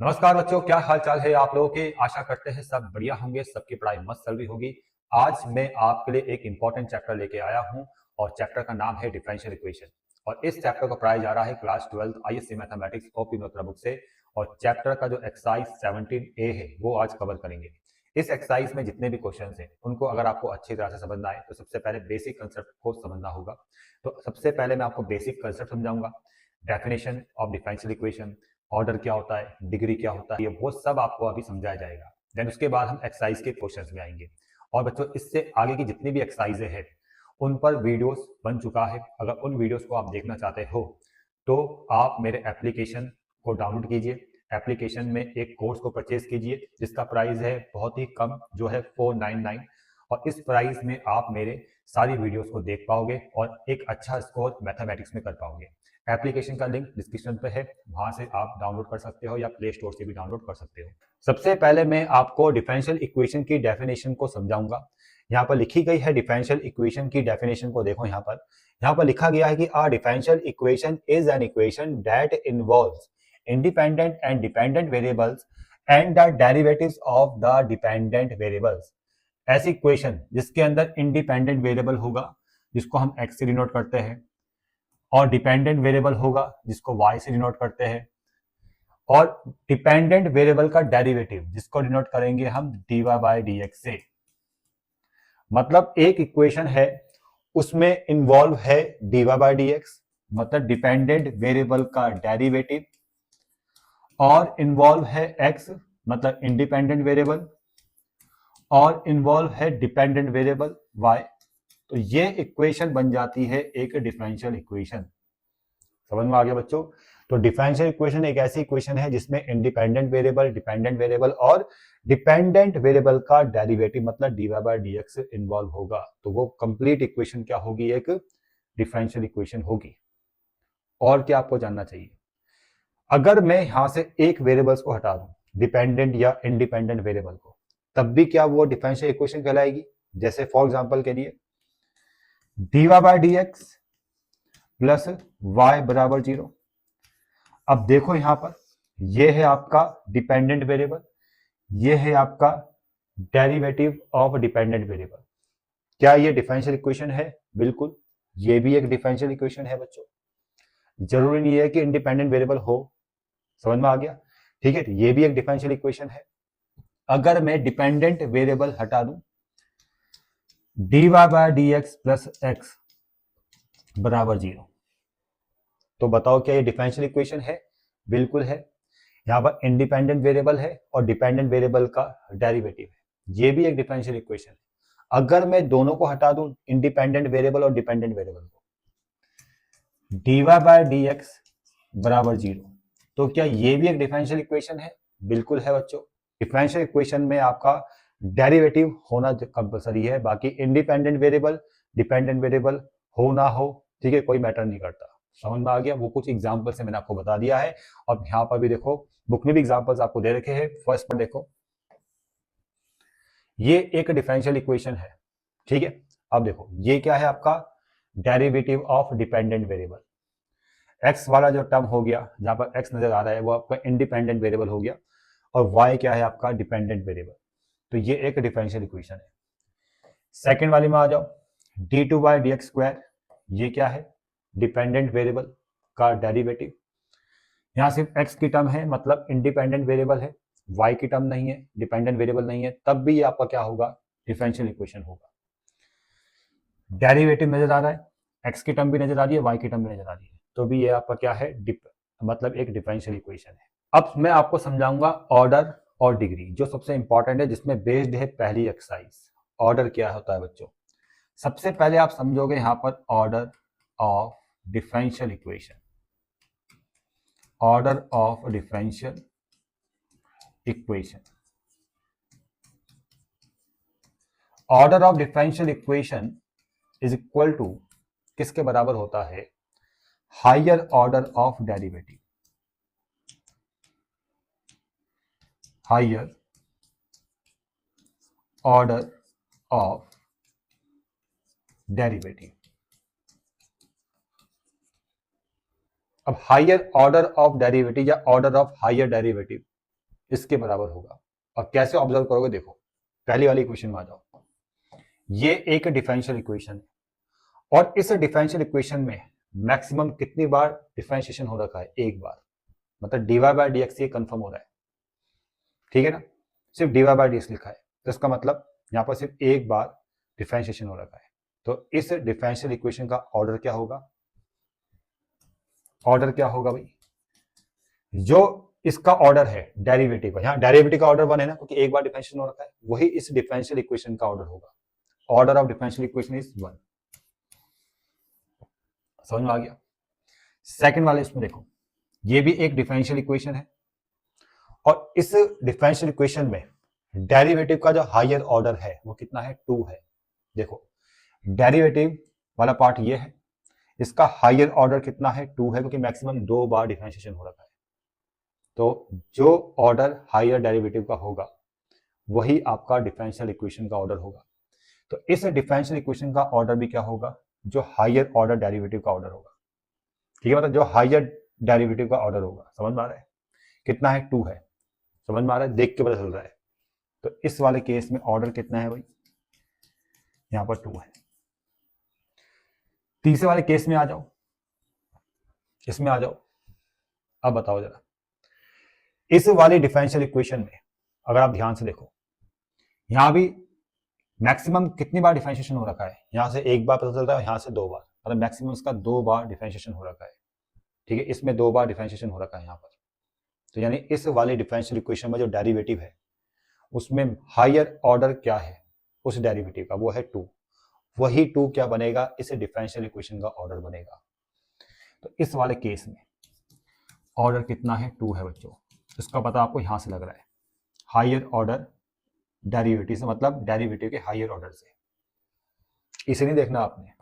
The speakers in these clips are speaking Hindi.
नमस्कार बच्चों, क्या हाल चाल है आप लोगों के। आशा करते हैं सब बढ़िया होंगे, सबकी पढ़ाई मस्त चल रही होगी। आज मैं आपके लिए एक इंपॉर्टेंट चैप्टर लेके आया हूं और चैप्टर का नाम है डिफरेंशियल इक्वेशन। और इस चैप्टर को पढ़ाया जा रहा है class 12 ISC mathematics OP Malhotra book से। और चैप्टर का जो एक्सरसाइज 17A है वो आज कवर करेंगे। इस एक्सरसाइज में जितने भी क्वेश्चन हैं उनको अगर आपको अच्छी तरह से समझना है तो सबसे पहले बेसिक कंसेप्ट को समझना होगा। तो सबसे पहले मैं आपको बेसिक कंसेप्ट समझाऊंगा, definition of differential equation, order क्या होता है, डिग्री क्या होता है, ये वो सब आपको अभी समझाया जाएगा। देन उसके बाद हम एक्सरसाइज के क्वेश्चंस में आएंगे। और बच्चों, इससे आगे की जितनी भी एक्सरसाइजें हैं उन पर वीडियोस बन चुका है। अगर उन वीडियोस को आप देखना चाहते हो तो आप मेरे एप्लीकेशन को डाउनलोड कीजिए। एप्लीकेशन में एक कोर्स को परचेज कीजिए जिसका प्राइस है बहुत ही कम, जो है 499। और इस प्राइस में आप मेरे सारी वीडियोस को देख पाओगे और एक अच्छा स्कोर मैथमेटिक्स में कर पाओगे। एप्लीकेशन का लिंक डिस्क्रिप्शन पे है, वहां से आप डाउनलोड कर सकते हो या प्ले स्टोर से भी डाउनलोड कर सकते हो। सबसे पहले मैं आपको डिफरेंशियल इक्वेशन की डेफिनेशन को समझाऊंगा। यहाँ पर लिखी गई है डिफरेंशियल इक्वेशन की डेफिनेशन को देखो। यहाँ पर लिखा गया है कि a differential equation is an equation that involves independent and dependent variables and the derivatives of the dependent variables. ऐसी इक्वेशन जिसके अंदर इंडिपेंडेंट वेरिएबल होगा जिसको हम एक्स से डिनोट करते हैं, और डिपेंडेंट वेरिएबल होगा जिसको y से डिनोट करते हैं, और डिपेंडेंट वेरिएबल का डेरिवेटिव जिसको डिनोट करेंगे हम dy बाय dx से। मतलब एक इक्वेशन है उसमें इन्वॉल्व है dy बाय dx, मतलब डिपेंडेंट वेरिएबल का डेरिवेटिव, और इन्वॉल्व है x मतलब इंडिपेंडेंट वेरिएबल, और इन्वॉल्व है डिपेंडेंट वेरिएबल y। तो ये इक्वेशन बन जाती है एक डिफरेंशियल इक्वेशन। समझ में आ गया बच्चों। तो डिफरेंशियल इक्वेशन एक ऐसी इक्वेशन है जिसमें इंडिपेंडेंट वेरिएबल, डिपेंडेंट वेरिएबल और डिपेंडेंट वेरिएबल का डेरिवेटिव मतलब dy बाय dx इन्वॉल्व होगा। तो वो कंप्लीट इक्वेशन क्या होगी, एक डिफरेंशियल इक्वेशन होगी। और क्या आपको जानना चाहिए, अगर मैं यहां से एक वेरिएबल्स को हटा दूं, डिपेंडेंट या इंडिपेंडेंट वेरिएबल को, तब भी क्या वो डिफरेंशियल इक्वेशन कहलाएगी। जैसे फॉर एग्जांपल के लिए dy by dx plus y बराबर 0। अब देखो यहां पर ये है आपका डिपेंडेंट वेरिएबल, ये है आपका डेरिवेटिव ऑफ डिपेंडेंट वेरिएबल। क्या ये डिफरेंशियल इक्वेशन है? बिल्कुल, ये भी एक डिफरेंशियल इक्वेशन है बच्चों। जरूरी नहीं है कि इंडिपेंडेंट वेरिएबल हो। समझ में आ गया? ठीक है, ये भी एक डिफरेंशियल इक्वेशन है। अगर मैं डिपेंडेंट वेरिएबल हटा दूं, dy by dx plus x बराबर 0, तो बताओ क्या ये डिफरेंशियल इक्वेशन है? बिल्कुल है। यहाँ पर इंडिपेंडेंट वेरिएबल है और डिपेंडेंट वेरिएबल का डेरिवेटिव है, ये भी एक डिफरेंशियल इक्वेशन है। अगर मैं दोनों को हटा दूं, इंडिपेंडेंट वेरिएबल और डिपेंडेंट वेरिएबल को, dy बाय dx बराबर 0, तो क्या ये भी एक डिफरेंशियल इक्वेशन है? बिल्कुल है बच्चों। डिफरेंशियल इक्वेशन में आपका डेरिवेटिव होना कंपलसरी है, बाकी इंडिपेंडेंट वेरिएबल, डिपेंडेंट वेरिएबल हो ना हो, ठीक है, कोई मैटर नहीं करता। समझ में आ गया? वो कुछ एग्जांपल से मैंने आपको बता दिया है। और यहाँ पर भी देखो, बुक में भी एग्जांपल्स आपको दे रखे हैं। फर्स्ट पर देखो, ये एक डिफरेंशियल इक्वेशन है, ठीक है। अब देखो ये क्या है आपका derivative of dependent variable. X वाला जो टर्म हो गया, जहां पर एक्स नजर आ रहा है, वो आपका इंडिपेंडेंट वेरिएबल हो गया, और वाई क्या है आपका डिपेंडेंट वेरिएबल। तो ये एक डिफरेंशियल इक्वेशन है। सेकेंड वाली में आ जाओ, D two by D x square, ये क्या है? डिपेंडेंट वेरिएबल का डेरिवेटिव। यहां सिर्फ x की टर्म है, मतलब इंडिपेंडेंट वेरिएबल है, y की टर्म नहीं है, डिपेंडेंट वेरिएबल नहीं है, तब भी ये आपका क्या होगा? डिफरेंशियल इक्वेशन होगा। डेरिवेटिव नजर आ रहा है, x की टर्म भी नजर आ रही है, y की टर्म भी नजर आ रही है, तो भी ये आपका क्या है? मतलब एक डिफरेंशियल इक्वेशन है। अब मैं आपको समझाऊंगा ऑर्डर और डिग्री, जो सबसे इंपॉर्टेंट है, जिसमें बेस्ड है पहली एक्सरसाइज। ऑर्डर क्या होता है बच्चों? सबसे पहले आप समझोगे यहां पर order of differential equation, order of differential equation. Order of differential equation is equal to किसके बराबर होता है? Higher order of derivative, higher order of derivative. अब हायर ऑर्डर ऑफ डेरिवेटिव या ऑर्डर ऑफ हायर डेरिवेटिव, इसके बराबर होगा। और कैसे ऑब्जर्व करोगे, देखो पहली वाली इक्वेशन में आ जाओ। ये एक डिफरेंशियल इक्वेशन है और इस डिफरेंशियल इक्वेशन में मैक्सिमम कितनी बार डिफरेंशिएशन हो रखा है, एक बार, मतलब dy बाय dx ये कंफर्म हो रहा है, ठीक है ना, सिर्फ dy बाय dx लिखा है, तो इसका मतलब यहाँ पर सिर्फ एक बार डिफरेंशिएशन हो रखा है। तो इस डिफरेंशियल इक्वेशन का ऑर्डर क्या होगा, ऑर्डर क्या होगा भाई, जो इसका ऑर्डर है डेरिवेटिव का, यहाँ डेरिवेटिव का ऑर्डर 1 है ना, क्योंकि एक बार डिफरेंशिएशन हो रखा है, वही इस डिफरेंशियल इक्वेशन का ऑर्डर होगा। Order of differential equation is 1। समझ में आ गया। सेकंड वाले इसमें देखो, ये भी एक डिफरेंशियल इक्वेशन है और इस डिफरेंशियल इक्वेशन में डेरिवेटिव का जो हायर ऑर्डर है वो कितना है, 2 है। देखो डेरिवेटिव वाला पार्ट ये है, इसका हायर ऑर्डर कितना है, 2 है, क्योंकि मैक्सिमम 2 बार डिफरेंशिएशन हो रखा है। तो जो ऑर्डर हायर डेरिवेटिव का होगा वही आपका डिफरेंशियल इक्वेशन का ऑर्डर होगा। तो इस डिफरेंशियल इक्वेशन का ऑर्डर भी क्या होगा, जो हायर ऑर्डर डेरिवेटिव का ऑर्डर होगा, ठीक है, मतलब जो हायर डेरिवेटिव का ऑर्डर होगा। समझ में आ रहा है, कितना है, 2 है, समझ में आ रहा है, देख के पता चल रहा है। तो इस वाले केस में ऑर्डर कितना है भाई, यहां पर 2 है। तीसरे वाले केस में आ जाओ, इसमें आ जाओ। अब बताओ जरा, इस वाले डिफरेंशियल इक्वेशन में अगर आप ध्यान से देखो, यहां भी मैक्सिमम कितनी बार डिफरेंशिएशन हो रखा है, यहां से एक बार पता चल रहा है, यहां से 2 बार, मतलब मैक्सिमम इसका 2 बार डिफरेंशिएशन हो रखा है, ठीक है, इसमें 2 बार डिफरेंशिएशन हो रखा है यहाँ पर। तो यानी इस वाले डिफरेंशियल इक्वेशन में जो डेरिवेटिव है उसमें हायर ऑर्डर क्या है उस डेरिवेटिव का, वो है 2। वही 2 क्या बनेगा, इस डिफरेंशियल इक्वेशन का ऑर्डर बनेगा। तो इस वाले केस में ऑर्डर कितना है, 2 है बच्चों। इसका पता आपको यहां से लग रहा है, हायर ऑर्डर डेरिवेटिव से, मतलब डेरिवेटिव के हायर ऑर्डर से। इसे नहीं देखना आपने,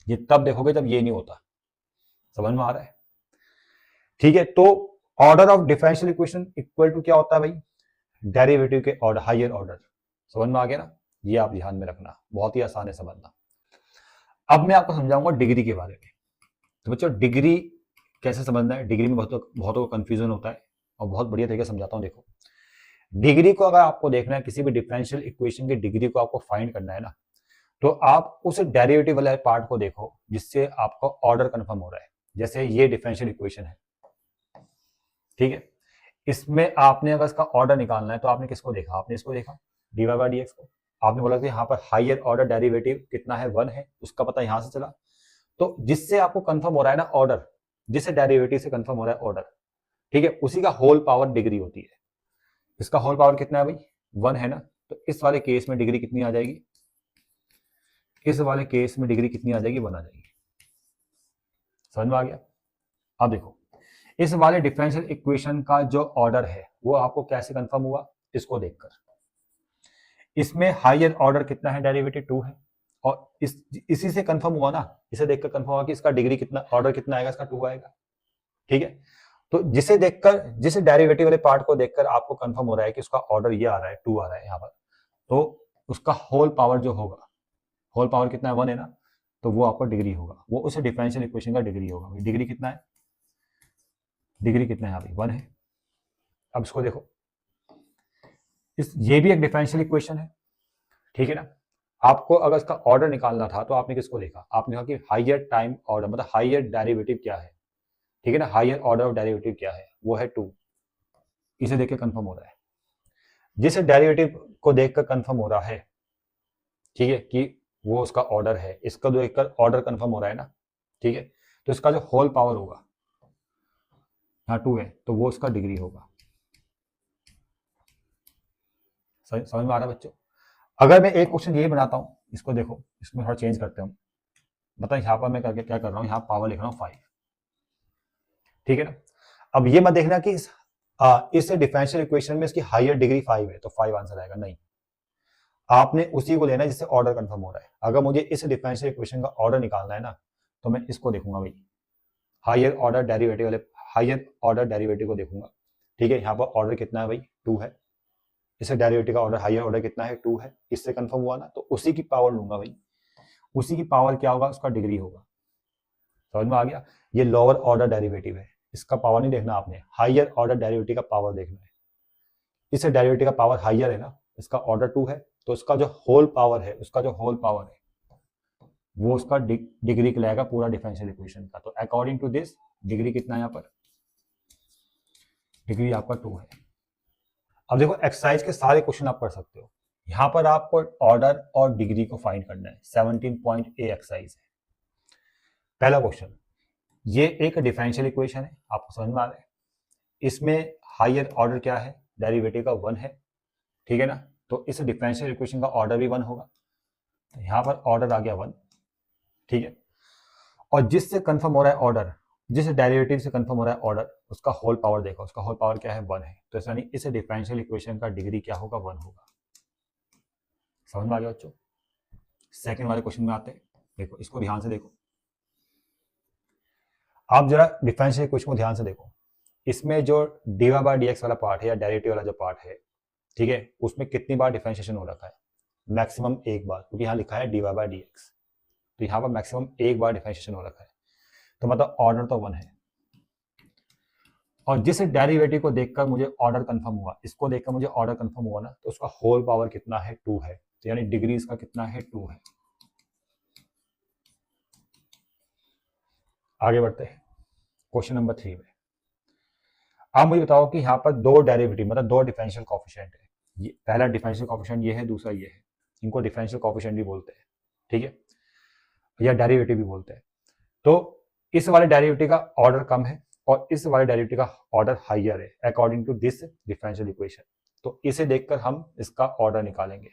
ये तब देखोगे जब ये नहीं होता। समझ में आ रहा है, ठीक है। तो order of differential equation equal to क्या होता है भाई, डेरिवेटिव के ऑर्डर, हायर ऑर्डर। समझ में आ गया ना, ये आप ध्यान में रखना, बहुत ही आसान है समझना। अब मैं आपको समझाऊंगा डिग्री के बारे में। तो बच्चों डिग्री कैसे समझना है, डिग्री में बहुतों को कंफ्यूजन होता है और बहुत बढ़िया तरीके से समझाता हूं। देखो डिग्री को अगर आपको देखना है, किसी भी डिफरेंशियल इक्वेशन की डिग्री को आपको फाइंड करना है ना, तो आप उस डेरिवेटिव वाले पार्ट को देखो जिससे आपको ऑर्डर कंफर्म हो रहा है। जैसे ये डिफरेंशियल इक्वेशन है, ठीक है, इसमें आपने अगर इसका ऑर्डर निकालना है तो आपने किसको देखा, आपने इसको देखा dy बाय dx को। आपने बोला कि यहाँ पर हायर ऑर्डर डेरिवेटिव कितना है, 1 है, उसका पता यहां से चला। तो जिससे आपको कंफर्म हो रहा है ना ऑर्डर, जिससे डेरिवेटिव से कंफर्म हो रहा है ऑर्डर, ठीक है, उसी का होल पावर डिग्री होती है। इसका होल पावर कितना है भाई, 1 है ना। तो इस वाले केस में डिग्री कितनी आ जाएगी, इस वाले केस में डिग्री कितनी आ जाएगी, 1 आ जाएगी। समझ में आ गया। अब देखो इस वाले डिफरेंशियल इक्वेशन का जो ऑर्डर है वो आपको कैसे कंफर्म हुआ, इसको देखकर। इसमें हायर ऑर्डर कितना है, डेरिवेटिव 2 है, और इसी से कंफर्म हुआ ना, इसे देखकर कंफर्म हुआ कि इसका डिग्री कितना, ऑर्डर कितना आएगा, इसका 2 आएगा, ठीक है। तो जिसे देखकर, जिस डेरिवेटिव वाले पार्ट को देखकर आपको कंफर्म हो रहा है कि उसका ऑर्डर ये आ रहा है, 2 आ रहा है यहाँ पर, तो उसका होल पावर जो होगा, होल पावर कितना है, 1 है ना, तो वो आपका डिग्री होगा, वो उस डिफरेंशियल इक्वेशन का डिग्री होगा। डिग्री कितना है, डिग्री कितना है यहाँ पे, 1 है। अब इसको देखो, ये भी एक डिफरेंशियल इक्वेशन है, ठीक है ना। आपको अगर इसका ऑर्डर निकालना था तो आपने किसको देखा, आपने कहा कि हायर टाइम ऑर्डर, मतलब हायर डेरिवेटिव क्या है, ठीक है ना, हायर ऑर्डर ऑफ डेरिवेटिव क्या है, वो है 2। इसे देख के कंफर्म हो रहा है, जिस डेरिवेटिव को देखकर कंफर्म हो रहा है, ठीक है, कि वो उसका ऑर्डर है, इसका देखकर ऑर्डर कंफर्म हो रहा है ना, ठीक है, तो इसका जो होल पावर होगा यहाँ 2 है, तो वो उसका डिग्री होगा। समझ में आ रहा है बच्चों। अगर मैं एक क्वेश्चन ये बनाता हूँ, इसको देखो, इसमें थोड़ा चेंज करते हैं, मतलब यहाँ पर मैं करके क्या कर रहा हूँ, यहाँ पावर लिख रहा हूँ 5, ठीक है ना। अब ये मत देखना कि इस डिफरेंशियल इक्वेशन में इसकी हायर डिग्री 5 है तो 5 आंसर आएगा, नहीं, आपने उसी को लेना जिससे ऑर्डर कंफर्म हो रहा है। अगर मुझे इस डिफरेंशियल इक्वेशन का ऑर्डर निकालना है ना, तो मैं इसको देखूंगा भाई, हायर ऑर्डर डेरिवेटिव वाले, हायर ऑर्डर डेरिवेटिव को देखूंगा, ठीक है। यहाँ पर ऑर्डर कितना है भाई, 2 है, इसे डेरिवेटिव का ऑर्डर, हायर ऑर्डर कितना है, 2 है, इससे कंफर्म हुआ ना, तो उसी की पावर लूंगा भाई, उसी की पावर क्या होगा, उसका डिग्री होगा। समझ में आ गया। ये लोअर ऑर्डर डेरिवेटिव है, इसका पावर नहीं देखना आपने, हायर ऑर्डर डेरिवेटिव का पावर देखना है, इस डेरिवेटिव का पावर हाइयर है ना, इसका ऑर्डर 2 है, तो इसका जो होल पावर है, वो उसका डिग्री कहलाएगा पूरा डिफरेंशियल इक्वेशन का। तो अकॉर्डिंग टू दिस डिग्री कितना है यहाँ पर, डिग्री आपका 2 है। अब देखो एक्सरसाइज के सारे क्वेश्चन आप कर सकते हो, यहाँ पर आपको ऑर्डर और डिग्री को फाइंड करना है। 17 एक्सरसाइज है। पहला क्वेश्चन, ये एक डिफरेंशियल इक्वेशन है, आपको समझ में आ रहा है। इसमें हायर ऑर्डर क्या है, डेरिवेटिव का 1 है, ठीक है ना, तो इस डिफरेंशियल इक्वेशन का ऑर्डर भी 1 होगा, तो यहाँ पर ऑर्डर आ गया 1, ठीक है। और जिससे कंफर्म हो रहा है ऑर्डर, जिस डेरिवेटिव से कंफर्म हो रहा है ऑर्डर, उसका होल पावर देखो, उसका होल पावर क्या है, 1 है, तो यानी इस डिफरेंशियल इक्वेशन का डिग्री क्या होगा, 1 होगा। समझ में आ गया बच्चों। सेकंड वाले क्वेश्चन में आते हैं, देखो इसको ध्यान से देखो, आप जरा डिफरेंशियल इक्वेशन को ध्यान से देखो। इसमें जो डीवा बाय डीएक्स वाला पार्ट है या डेरिवेटिव वाला जो पार्ट है, ठीक है, उसमें कितनी बार डिफरेंशिएशन हो रखा है, मैक्सिमम एक बार, क्योंकि यहाँ लिखा है डीवा बाय डीएक्स, तो यहाँ पर मैक्सिमम एक बार डिफरेंशिएशन हो रखा है, तो मतलब ऑर्डर तो 1 है। और जिस डेरिवेटिव को देखकर मुझे ऑर्डर कंफर्म हुआ, इसको देखकर मुझे ऑर्डर कंफर्म हुआ ना, तो उसका होल पावर कितना है, 2 है, तो यानी डिग्री इसका कितना है, 2 है। आगे बढ़ते हैं क्वेश्चन नंबर 3 में। आप मुझे बताओ कि यहाँ पर दो डेरिवेटिव मतलब दो डिफरेंशियल कोएफिशिएंट है, ये पहला डिफरेंशियल कोएफिशिएंट ये है, दूसरा ये है, इनको डिफरेंशियल कोएफिशिएंट भी बोलते हैं, ठीक है, या डेरिवेटिव भी बोलते हैं। तो इस वाले डेरिवेटिव का ऑर्डर कम है और इस वाले डेरिवेटिव का ऑर्डर हाइयर है according to this differential equation. तो इसे देखकर हम इसका ऑर्डर निकालेंगे।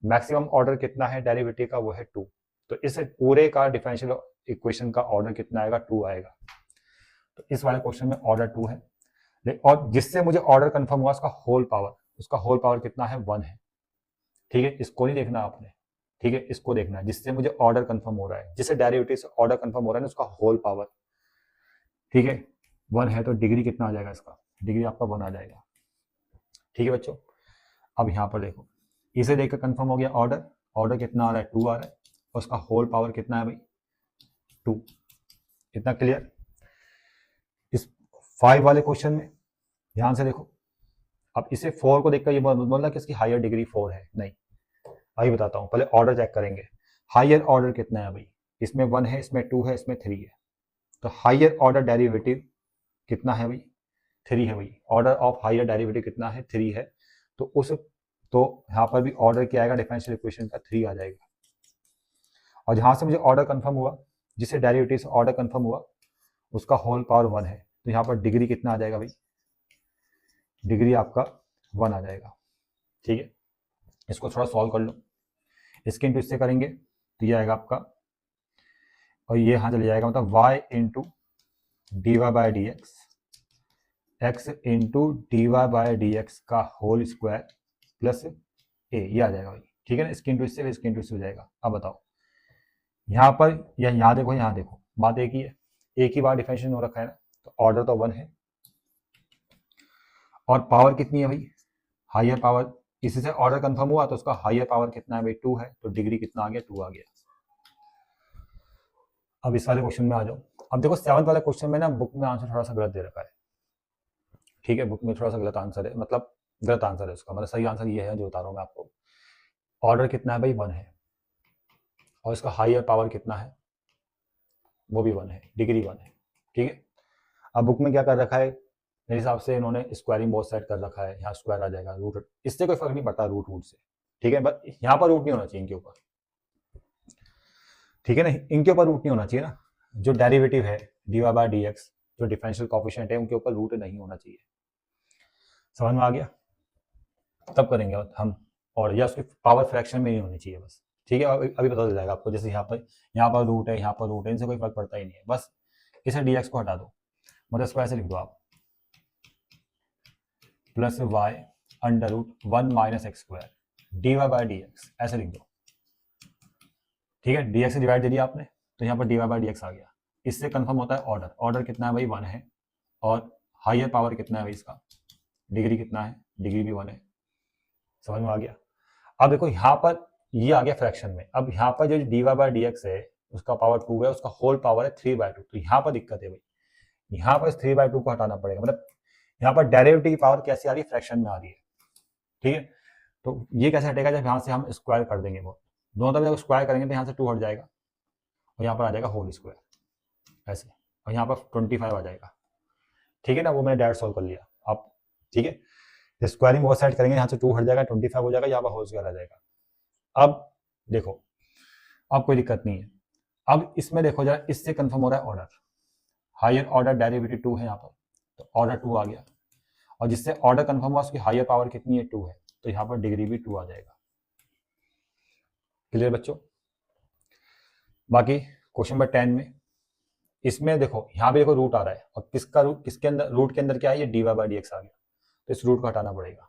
मैक्सिमम ऑर्डर कितना है डेरिवेटिव का, वो है 2, तो इस पूरे का डिफरेंशियल इक्वेशन का ऑर्डर कितना आएगा, 2 आएगा। तो इस वाले क्वेश्चन में ऑर्डर 2 है, और जिससे मुझे ऑर्डर कंफर्म हुआ उसका होल पावर कितना है, 1 है, ठीक है। इसको नहीं देखना आपने, ठीक है, इसको देखना है जिससे मुझे ऑर्डर कंफर्म हो रहा है, जिससे डेरिवेटिव से ऑर्डर कंफर्म हो रहा है ना, उसका होल पावर, ठीक है, 1 है, तो डिग्री कितना आ जाएगा, इसका डिग्री आपका 1 आ जाएगा, ठीक है बच्चों। अब यहाँ पर देखो, इसे देखकर कंफर्म हो गया ऑर्डर कितना आ रहा है, 2 आ रहा है, और उसका होल पावर कितना है भाई, 2। इतना क्लियर। इस 5 वाले क्वेश्चन में ध्यान से देखो, अब इसे 4 को देखकर ये बोलना कि इसकी हायर डिग्री 4 है, नहीं, अभी बताता हूँ, पहले ऑर्डर चेक करेंगे। हायर ऑर्डर कितना है भाई, इसमें 1 है, इसमें 2 है, इसमें 3 है, तो हायर ऑर्डर डेरिवेटिव कितना है भाई, 3 है भाई। ऑर्डर ऑफ हायर डेरिवेटिव कितना है, 3 है, तो यहाँ पर भी ऑर्डर क्या आएगा डिफरेंशियल इक्वेशन का, 3 आ जाएगा। और जहाँ से मुझे ऑर्डर कंफर्म हुआ, जिससे डेरिवेटिव से ऑर्डर कंफर्म हुआ, उसका होल पावर 1 है, तो यहाँ पर डिग्री कितना आ जाएगा भाई, डिग्री आपका 1 आ जाएगा, ठीक है। इसको थोड़ा सॉल्व कर लो, इसके इंटू इससे करेंगे तो ये आएगा आपका, और ये यहाँ चले जाएगा, मतलब y into D Y by D X, X into D Y by D X का होल स्क्वायर प्लस ए, ये आ जाएगा भाई, ठीक है ना। इसके इंटू इससे हो जाएगा। अब बताओ यहाँ पर या यहाँ देखो, बात एक ही है, एक ही बार डिफरेंशिएशन हो रखा है ना, तो ऑर्डर तो 1 है, और पावर कितनी है भाई, हायर पावर, इसी से ऑर्डर कंफर्म हुआ तो उसका हायर पावर कितना है भाई, 2 है, तो डिग्री कितना आ गया, 2 आ गया। अब इस वाले क्वेश्चन में आ जाओ। अब देखो 7 वाले क्वेश्चन में ना बुक में आंसर थोड़ा सा गलत दे रखा है, ठीक है, बुक में थोड़ा सा गलत आंसर है, मतलब गलत आंसर है उसका, मतलब सही आंसर ये है जो बता रहा हूँ मैं आपको। ऑर्डर कितना है भाई, 1 है, और इसका हायर पावर कितना है, वो भी 1 है, डिग्री 1 है, ठीक है। अब बुक में क्या कर रखा है, मेरे हिसाब से इन्होंने स्क्वायरिंग बहुत सेट कर रखा है, यहाँ स्क्वायर आ जाएगा, रूट, इससे कोई फर्क नहीं पड़ता रूट से, ठीक है, बट यहाँ पर रूट नहीं होना चाहिए इनके ऊपर, ठीक है ना, इनके ऊपर रूट नहीं होना चाहिए ना, जो डेरिवेटिव है D Y by D X, जो डिफरेंशियल कोएफिशिएंट है, उनके ऊपर रूट नहीं होना चाहिए। समझ में आ गया, तब करेंगे हम, और या उसकी पावर फ्रैक्शन में नहीं होनी चाहिए बस, ठीक है। अभी पता चल जाएगा आपको, जैसे यहाँ पर रूट है, यहाँ पर रूट है, इनसे कोई फर्क पड़ता ही नहीं है, बस इसे डी एक्स को हटा दो, मतलब इसको ऐसे लिख दो आप, plus Y under root 1 minus X square D Y by D X, ऐसे लिख दो, ठीक है। डी एक्स से डिवाइड दे दिया आपने, तो यहाँ पर D Y by D X आ गया। इससे कंफर्म होता है ऑर्डर कितना है भाई, 1 है, और हायर पावर कितना है भाई इसका, डिग्री कितना है, डिग्री भी 1 है। समझ में आ गया। अब देखो यहाँ पर ये आ गया फ्रैक्शन में, अब यहाँ पर जो D Y by D X है उसका पावर 2 है, उसका होल पावर है 3/2, तो यहाँ पर दिक्कत है भाई, यहाँ पर 3/2 को हटाना पड़ेगा, मतलब यहाँ पर डेरिवेटिव की पावर कैसी आ रही है, फ्रैक्शन में आ रही है, ठीक है, तो ये कैसे हटेगा, जब यहाँ से हम स्क्वायर कर देंगे, वो दोनों तरफ जब स्क्वायर करेंगे तो यहाँ से 2 हट जाएगा और यहाँ पर आ जाएगा होल स्क्वायर ऐसे, और यहाँ पर 25 आ जाएगा। ठीक है ना, वो मैंने डायरेक्ट सॉल्व कर लिया अब। ठीक है, स्क्वायरिंग बहुत साइड करेंगे, यहाँ से 2 हट जाएगा, 25 हो जाएगा, यहाँ पर होल स्क्वायर आ जाएगा। अब देखो, अब कोई दिक्कत नहीं है। अब इसमें देखो जरा, इससे कंफर्म हो रहा है ऑर्डर, हायर ऑर्डर डेरिवेटिव 2 है यहाँ पर, तो ऑर्डर 2 आ गया, और जिससे ऑर्डर कंफर्म हुआ उसकी हायर पावर कितनी है, 2 है, तो यहाँ पर डिग्री भी 2 आ जाएगा। क्लियर बच्चों? बाकी क्वेश्चन नंबर 10 में, इसमें देखो यहाँ पे देखो रूट आ रहा है, और किसका रूट, किसके अंदर, रूट के अंदर क्या है, ये dy बाई dx आ गया, तो इस रूट को हटाना पड़ेगा।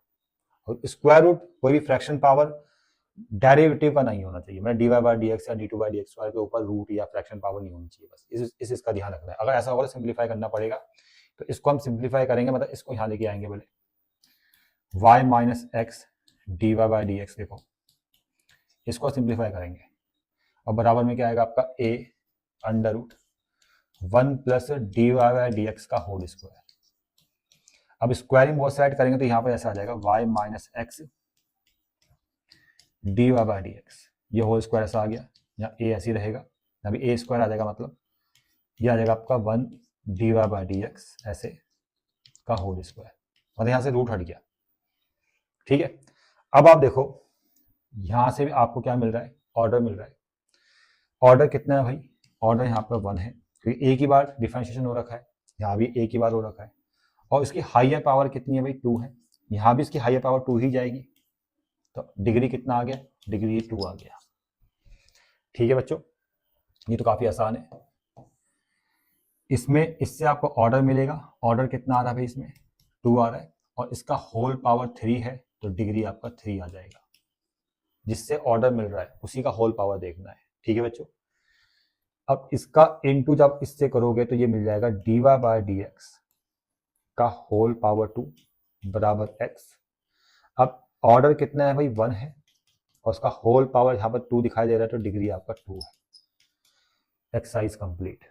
और स्क्वायर रूट कोई भी फ्रैक्शन पावर डेरिवेटिव का नहीं होना चाहिए, मतलब dy बाई dx या d2 बाई dx के ऊपर रूट या फ्रैक्शन पावर नहीं होनी चाहिए, बस इसका ध्यान रखना है। अगर ऐसा होगा तो सिंप्लीफाई करना पड़ेगा, तो इसको हम सिंप्लीफाई करेंगे, मतलब इसको यहाँ लेके आएंगे बोले y minus X dy by dx, देखो इसको सिंप्लीफाई करेंगे, और बराबर में क्या आएगा आपका a under root 1 plus dy by dx का होल स्क्वायर। अब स्क्वायरिंग बहुत साइड करेंगे तो यहाँ पर ऐसा आ जाएगा y minus X dy by dx, ये होल स्क्वायर ऐसा आ गया, यहाँ a ऐसे ही रहेगा, अभी a स्क्वायर आ जाएगा, मतलब ये आ जाएगा आपका 1 dy बाई dx ऐसे का होल स्क्वायर, मतलब यहाँ से रूट हट गया। ठीक है, अब आप देखो यहाँ से भी आपको क्या मिल रहा है, ऑर्डर मिल रहा है। ऑर्डर कितना है भाई, ऑर्डर यहाँ पर 1 है, क्योंकि एक ही बार डिफरेंशिएशन हो रखा है, यहाँ भी एक ही बार हो रखा है, और इसकी हायर पावर कितनी है भाई, 2 है, यहाँ भी इसकी हायर पावर 2 ही जाएगी, तो डिग्री कितना आ गया, डिग्री 2 आ गया। ठीक है बच्चों, ये तो काफी आसान है। इसमें इससे आपको ऑर्डर मिलेगा, ऑर्डर कितना आ रहा है भाई, इसमें 2 आ रहा है, और इसका होल पावर 3 है, तो डिग्री आपका 3 आ जाएगा। जिससे ऑर्डर मिल रहा है उसी का होल पावर देखना है। ठीक है बच्चों, अब इसका इनटू जब इससे करोगे तो ये मिल जाएगा dy बाई dx का होल पावर 2 बराबर x। अब ऑर्डर कितना है भाई, 1 है, और उसका होल पावर यहाँ पर 2 दिखाई दे रहा है, तो डिग्री आपका 2 है। Exercise complete.